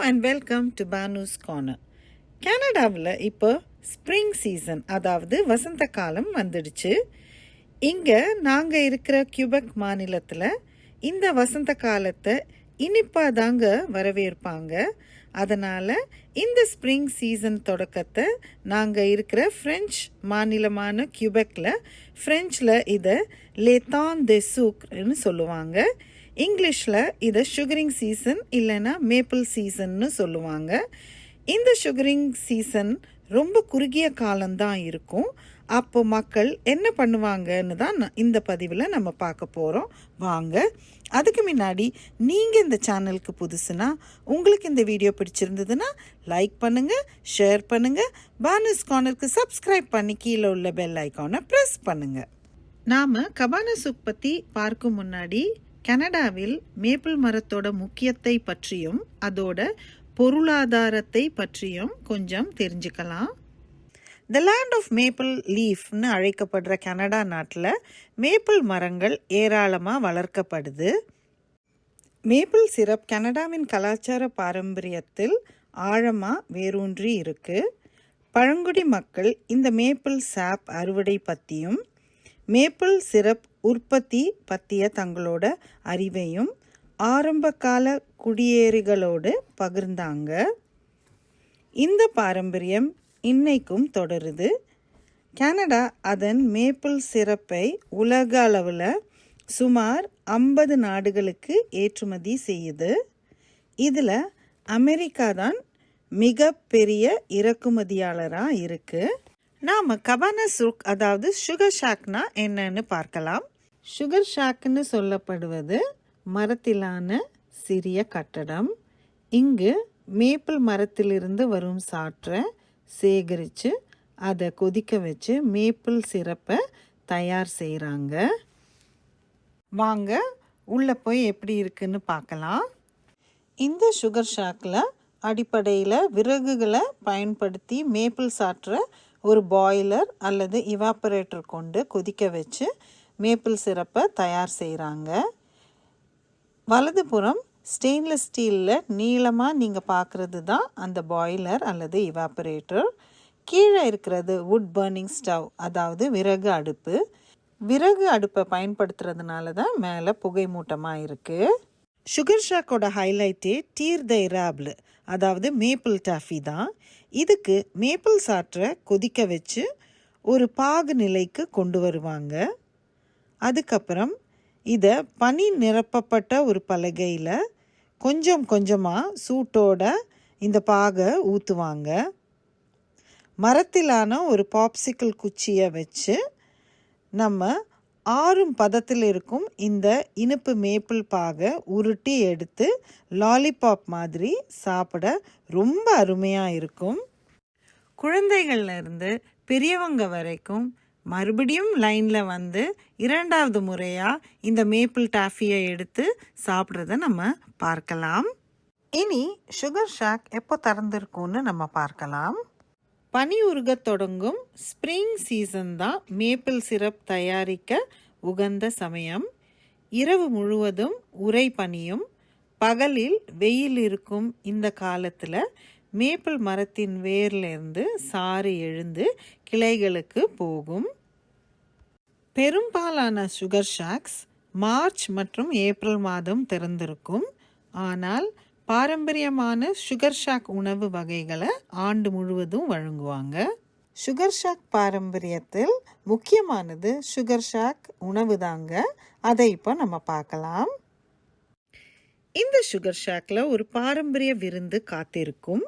and welcome to Banu's Corner. கனடாவில் இப்போ spring season, அதாவது வசந்த காலம் வந்துடுச்சு. இங்கே நாங்கள் இருக்கிற கியூபெக் மாநிலத்தில் இந்த வசந்த காலத்தை இனிப்பாக தாங்க வரவேற்பாங்க. அதனால் இந்த ஸ்ப்ரிங் சீசன் தொடக்கத்தை நாங்கள் இருக்கிற ஃப்ரெஞ்ச் மாநிலமான கியூபெக்கில் ஃப்ரெஞ்சில் இதை லேதான் தே சூக்னு சொல்லுவாங்க. இங்கிலீஷில் இதை சுகரிங் சீசன் இல்லைன்னா மேப்பிள் சீசன்னு சொல்லுவாங்க. இந்த சுகரிங் சீசன் ரொம்ப குறுகிய காலம்தான் இருக்கும். அப்போ மக்கள் என்ன பண்ணுவாங்கன்னு தான் இந்த பதிவில் நம்ம பார்க்க போகிறோம். வாங்க. அதுக்கு முன்னாடி நீங்கள் இந்த சேனலுக்கு புதுசுனா, உங்களுக்கு இந்த வீடியோ பிடிச்சிருந்ததுன்னா லைக் பண்ணுங்கள், ஷேர் பண்ணுங்கள், பானுஸ் கார்னருக்கு சப்ஸ்கிரைப் பண்ணி கீழே உள்ள பெல் ஐக்கானை ப்ரெஸ் பண்ணுங்கள். நாம் கபானா சூக் பற்றி பார்க்கும் முன்னாடி கனடாவில் மேப்பிள் மரத்தோட முக்கியத்தை பற்றியும் அதோட பொருளாதாரத்தை பற்றியும் கொஞ்சம் தெரிஞ்சுக்கலாம். த லேண்ட் ஆஃப் மேப்பிள் லீஃப்னு அழைக்கப்படுற கனடா நாட்டில் மேப்பிள் மரங்கள் ஏராளமாக வளர்க்கப்படுது. மேப்பிள் சிரப் கனடாவின் கலாச்சார பாரம்பரியத்தில் ஆழமாக வேரூன்றி இருக்குது. பழங்குடி மக்கள் இந்த மேப்பிள் சாப் அறுவடை பற்றியும் மேப்பிள் சிரப் உற்பத்தி பற்றிய தங்களோட அறிவையும் ஆரம்பகால குடியேறிகளோடு பகிர்ந்தாங்க. இந்த பாரம்பரியம் இன்னைக்கும் தொடருது. கனடா அதன் மேப்பிள் சிரப்பை உலக அளவில் சுமார் 50 நாடுகளுக்கு ஏற்றுமதி செய்யுது. இதில் அமெரிக்கா தான் மிக பெரிய இறக்குமதியாளராக இருக்குது. நாம் கபானா சூக், அதாவது சுகர் ஷாக்னா என்னன்னு பார்க்கலாம். சுகர் ஷாக்னு சொல்லப்படுவது மரத்திலான சிறிய கட்டடம். இங்கு மேப்பிள் மரத்திலிருந்து வரும் சாற்றை சேகரித்து அதை கொதிக்க வச்சு மேப்பிள் சிரப்பை தயார் செய்கிறாங்க. வாங்க உள்ளே போய் எப்படி இருக்குன்னு பார்க்கலாம். இந்த சுகர் ஷாக்கில் அடிப்படையில் விறகுகளை பயன்படுத்தி மேப்பிள் சாற்றை ஒரு பாய்லர் அல்லது இவாப்பரேட்டர் கொண்டு கொதிக்க வச்சு மேப்பிள் சிரப்பை தயார் செய்கிறாங்க. வலதுபுறம் ஸ்டெயின்லெஸ் ஸ்டீலில் நீளமாக நீங்கள் பார்க்குறது தான் அந்த பாய்லர் அல்லது இவாப்பரேட்டர். கீழே இருக்கிறது வுட் பர்னிங் ஸ்டவ், அதாவது விறகு அடுப்பு. விறகு அடுப்பை பயன்படுத்துறதுனால தான் மேலே புகை மூட்டமாக இருக்குது. சுகர் ஷாக்கோட ஹைலைட்டே டீர் த இராபிள், அதாவது மேப்பிள் டாஃபி தான். இதுக்கு மேப்பிள் சாற்றை கொதிக்க வச்சு ஒரு பாகு நிலைக்கு கொண்டு வருவாங்க. அதுக்கப்புறம் இதை பனி நிரப்பப்பட்ட ஒரு பலகையில் கொஞ்சம் கொஞ்சமாக சூட்டோட இந்த பாகை ஊற்றுவாங்க. மரத்திலான ஒரு பாப்சிக்கல் குச்சியை வச்சு நம்ம ஆறும் பதத்தில் இருக்கும் இந்த இனிப்பு மேப்பிள் பாகை உருட்டி எடுத்து லாலிபாப் மாதிரி சாப்பிட ரொம்ப அருமையாக இருக்கும். குழந்தைகள்லேருந்து பெரியவங்க வரைக்கும் மறுபடியும் லைனில் வந்து இரண்டாவது முறையாக இந்த மேப்பிள் டாஃபியை எடுத்து சாப்பிட்றத நம்ம பார்க்கலாம். இனி சுகர் ஷாக் எப்போ திறந்திருக்கும்னு நம்ம பார்க்கலாம். பனி உருகத் தொடங்கும் ஸ்ப்ரிங் சீசன் தான் மேப்பிள் சிரப் தயாரிக்க உகந்த சமயம். இரவு முழுவதும் உறை பனியும் பகலில் வெயில் இருக்கும் இந்த காலத்தில் மேப்பிள் மரத்தின் வேர்லேருந்து சாறு எழுந்து கிளைகளுக்கு போகும். பெரும்பாலான சுகர் ஷாக்ஸ் மார்ச் மற்றும் ஏப்ரல் மாதம் திறந்திருக்கும். ஆனால் பாரம்பரியமான சுகர் ஷாக் உணவு வகைகளை ஆண்டு முழுவதும் வழங்குவாங்க. சுகர் ஷாக் பாரம்பரியத்தில் முக்கியமானது சுகர் ஷாக் உணவு தாங்க. அதை இப்போ நம்ம பார்க்கலாம். இந்த சுகர் ஷாக்கில் ஒரு பாரம்பரிய விருந்து காத்திருக்கும்.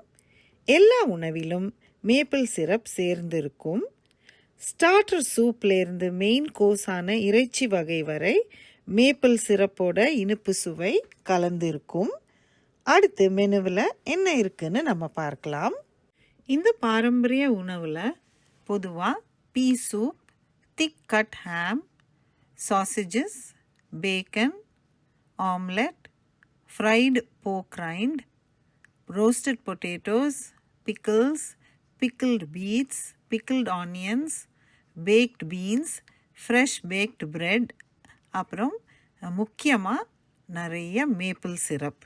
எல்லா உணவிலும் மேப்பிள் சிரப் சேர்ந்திருக்கும். ஸ்டார்டர் சூப்லேருந்து மெயின் கோர்ஸான இறைச்சி வகை வரை மேப்பிள் சிரப்போட இனிப்பு சுவை கலந்திருக்கும். அடுத்து மெனுவில் என்ன இருக்குன்னு நம்ம பார்க்கலாம். இந்த பாரம்பரிய உணவில் பொதுவாக பீ சூப், திக் கட் ஹாம், சாசேஜஸ், பேக்கன், ஆம்லெட், ஃப்ரைடு போக் Rind, roasted potatoes, pickles, pickled beets, pickled onions, baked beans, fresh baked bread, அப்புறம் முக்கியமாக நிறைய மேப்பிள் சிரப்.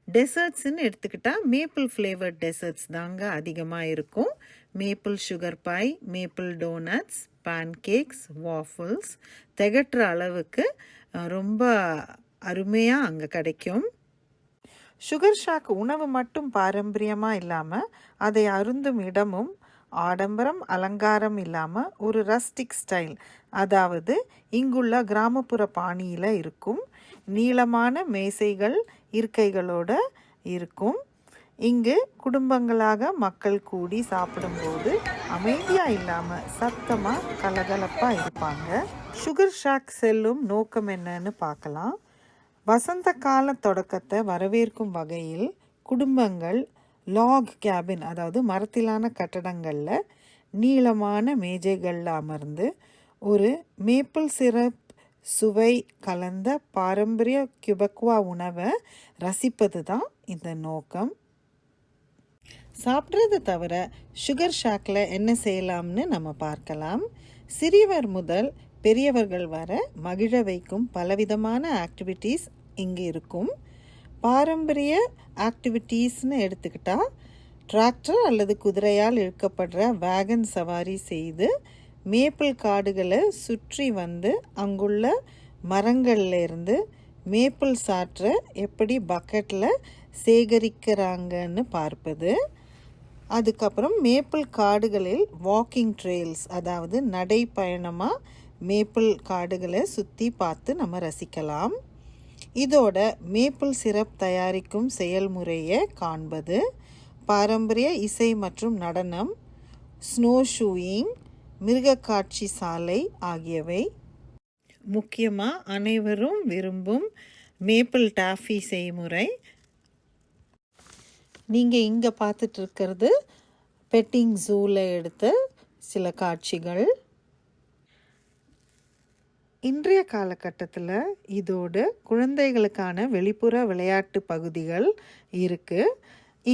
டெசர்ட்ஸ்ன்னு எடுத்துக்கிட்டால் மேப்பிள் ஃப்ளேவர்ட் டெசர்ட்ஸ் தாங்க அதிகமாக இருக்கும். Maple sugar pie, maple doughnuts, pancakes, waffles திகட்டுற அளவுக்கு ரொம்ப அருமையாக அங்கே கிடைக்கும். சுகர் ஷாக் உணவு மட்டும் பாரம்பரியமாக இல்லாமல் அதை அருந்தும் இடமும் ஆடம்பரம் அலங்காரம் இல்லாமல் ஒரு ரஸ்டிக் ஸ்டைல், அதாவது இங்குள்ள கிராமப்புற பாணியில் இருக்கும். நீளமான மேசைகள் இருக்கைகளோடு இருக்கும். இங்கு குடும்பங்களாக மக்கள் கூடி சாப்பிடும்போது அமைதியாக இல்லாமல் சத்தமாக கலகலப்பாக இருப்பாங்க. சுகர் ஷாக் செல்லும் நோக்கம் என்னன்னு பார்க்கலாம். வசந்த கால தொடக்கத்தை வரவேற்கும் வகையில் குடும்பங்கள் லாக் கேபின், அதாவது மரத்திலான கட்டடங்களில் நீளமான மேஜைகளில் அமர்ந்து ஒரு மேப்பிள் சிரப் சுவை கலந்த பாரம்பரிய கியூபெக்வா உணவை ரசிப்பது தான் இந்த நோக்கம். சாப்பிட்றது தவிர சுகர் ஷாக்கில் என்ன செய்யலாம்னு நம்ம பார்க்கலாம். சிறியவர் முதல் பெரியவர்கள் வர மகிழ வைக்கும் பலவிதமான ஆக்டிவிட்டீஸ் இங்கே இருக்கும். பாரம்பரிய ஆக்டிவிட்டீஸ்னு எடுத்துக்கிட்டால் டிராக்டர் அல்லது குதிரையால் இழுக்கப்படுற வேகன் சவாரி செய்து மேப்பிள் காடுகளை சுற்றி வந்து அங்குள்ள மரங்கள்லேருந்து மேப்பிள் சாற்றை எப்படி பக்கெட்டில் சேகரிக்கிறாங்கன்னு பார்ப்பது. அதுக்கப்புறம் மேப்பிள் காடுகளில் வாக்கிங் ட்ரெயில்ஸ், அதாவது நடைப்பயணமாக மேப்பிள் காடுகளை சுற்றி பார்த்து நம்ம ரசிக்கலாம். இதோட மேப்பிள் சிரப் தயாரிக்கும் செயல்முறையை காண்பது, பாரம்பரிய இசை மற்றும் நடனம், ஸ்னோ ஷூயிங், மிருகக்காட்சி சாலை ஆகியவை. முக்கியமாக அனைவரும் விரும்பும் மேப்பிள் டாஃபி செய்முறை. நீங்கள் இங்கே பார்த்துட்ருக்கிறது பெட்டிங் ஜூவில் எடுத்த சில காட்சிகள். இன்றைய காலகட்டத்தில் இதோடு குழந்தைகளுக்கான வெளிப்புற விளையாட்டு பகுதிகள் இருக்குது.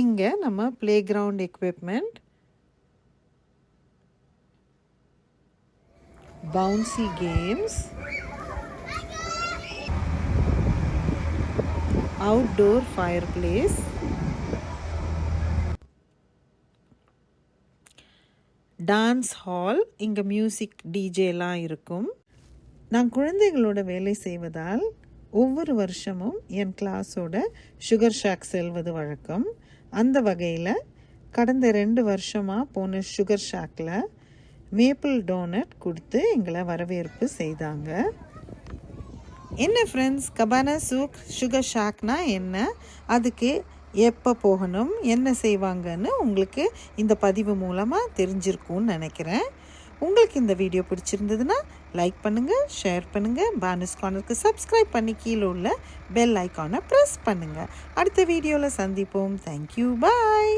இங்கே நம்ம play ground equipment, bouncy games, outdoor fire place, dance hall, இங்கே மியூசிக் டிஜேலாம் இருக்கும். நான் குழந்தைகளோட வேலை செய்வதால் ஒவ்வொரு வருஷமும் என் கிளாஸோட சுகர் ஷாக் செல்வது வழக்கம். அந்த வகையில் கடந்த 2 வருஷமாக போன சுகர் ஷாக்கில் மேப்பிள் டோனட் கொடுத்து எங்களை வரவேற்பு செய்தாங்க. என்ன ஃப்ரெண்ட்ஸ், கபானா சூக் சுகர் ஷாக்னா என்ன, அதுக்கு எப்போ போகணும், என்ன செய்வாங்கன்னு உங்களுக்கு இந்த பதிவு மூலமாக தெரிஞ்சிருக்கும்னு நினைக்கிறேன். உங்களுக்கு இந்த வீடியோ பிடிச்சிருந்ததுன்னா லைக் பண்ணுங்கள், ஷேர் பண்ணுங்கள், பானஸ் கார்னருக்கு சப்ஸ்கிரைப் பண்ணி கீழே உள்ள பெல் ஐக்கானை ப்ரெஸ் பண்ணுங்கள். அடுத்த வீடியோவில் சந்திப்போம். தேங்க்யூ, பாய்.